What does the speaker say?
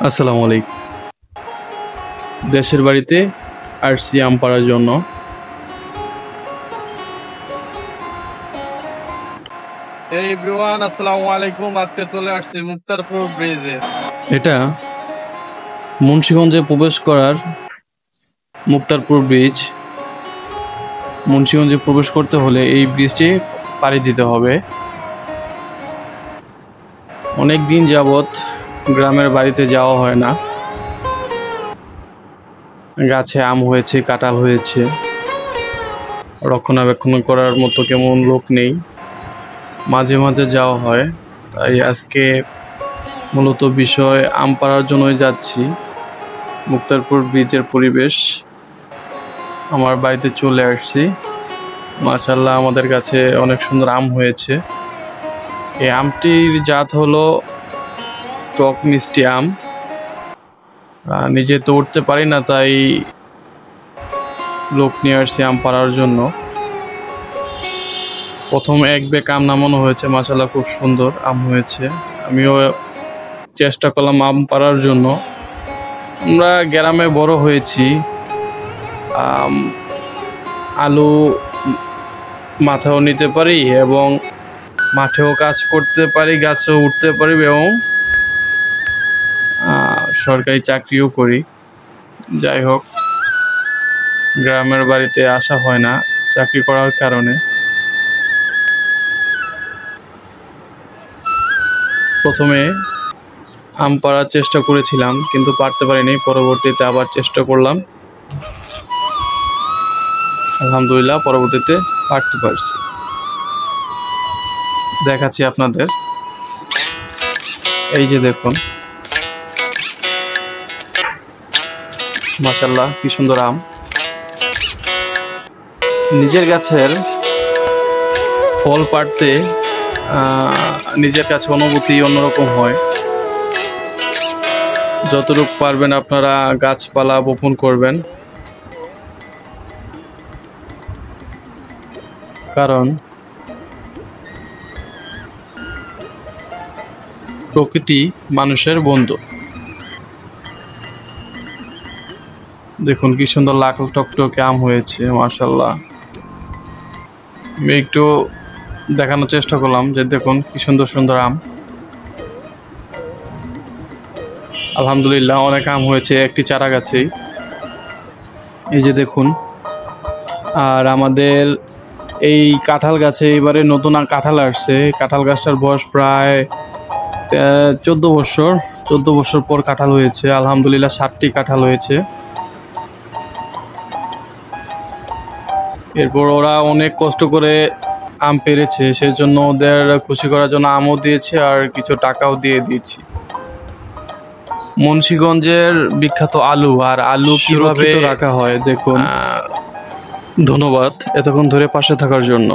আসসালামু আলাইকুম। দেশের বাড়িতে আসছি আম পাড়ার জন্য। এই এভরিওয়ান আসসালামু আলাইকুম। আজকে চলে আসছি মুক্তারপুর ব্রিজে। এটা মুন্সিগঞ্জে প্রবেশ করার মুক্তারপুর ব্রিজ। মুন্সিগঞ্জে প্রবেশ করতে হলে এই ব্রিজটি পাড়ি দিতে হবে। অনেক দিন যাবৎ গ্রামের বাড়িতে যাওয়া হয় না। গাছে আম হয়েছে, কাঁঠাল হয়েছে, রক্ষণাবেক্ষণ করার মতো কেমন লোক নেই। মাঝে মাঝে যাওয়া হয়, তাই আজকে মূলত বিষয় আম পাড়ার জন্যই যাচ্ছি। মুক্তারপুর ব্রিজের পরিবেশ, আমার বাড়িতে চলে আসছি। মাশাআল্লাহ, আমাদের কাছে অনেক সুন্দর আম হয়েছে। এই আমটির জাত হলো টক মিষ্টি আম। নিজে তো উঠতে পারি না, তাই লোক নিয়ে আসছি আম পাড়ার জন্য। প্রথম এক ব্যাগ আম নামানো হয়েছে, মাশাআল্লাহ খুব সুন্দর আম হয়েছে। আমিও চেষ্টা করলাম আম পাড়ার জন্য। আমরা গ্রামে বড় হয়েছি, আলু মাথাও নিতে পারি এবং মাঠেও কাজ করতে পারি, গাছেও উঠতে পারি এবং সরকারি চাকরিও করি। যাই হোক, গ্রামের বাড়িতে আসা হয় না চাকরি করার কারণে। প্রথমে আম পাড়ার চেষ্টা করেছিলাম, কিন্তু পারতে পারিনি। পরবর্তীতে আবার চেষ্টা করলাম, আলহামদুলিল্লাহ পরবর্তীতে পারতে পারছি। দেখাচ্ছি আপনাদের, এই যে দেখুন, মাশাআল্লাহ কি সুন্দর আম। নিজের গাছের ফল পাড়তে নিজের কাছে অনুভূতি অন্যরকম হয়। যতটুকু পারবেন আপনারা গাছপালা বপন করবেন, কারণ প্রকৃতি মানুষের বন্ধু। দেখুন কি সুন্দর লাল টকটকে আম হয়েছে, মাশাআল্লাহ। আমি একটু দেখানোর চেষ্টা করলাম যে দেখুন কি সুন্দর সুন্দর আম। আলহামদুলিল্লাহ অনেক আম হয়েছে একটি চারা গাছেই, এই যে দেখুন। আর আমাদের এই কাঁঠাল গাছে এবারে নতুন কাঁঠাল আসছে। কাঁঠাল গাছটার বয়স প্রায় 14 বছর পর কাঁঠাল হয়েছে। আলহামদুলিল্লাহ 60টি কাঁঠাল হয়েছে। এরপর ওরা অনেক কষ্ট করে আম পেরেছে, সেজন্য ওদের খুশি করার জন্য আমও দিয়েছে আর কিছু টাকাও দিয়ে দিয়েছি। মুন্সিগঞ্জের বিখ্যাত আলু, আর আলু কিভাবে রাখা হয় দেখুন। ধন্যবাদ এতক্ষণ ধরে পাশে থাকার জন্য।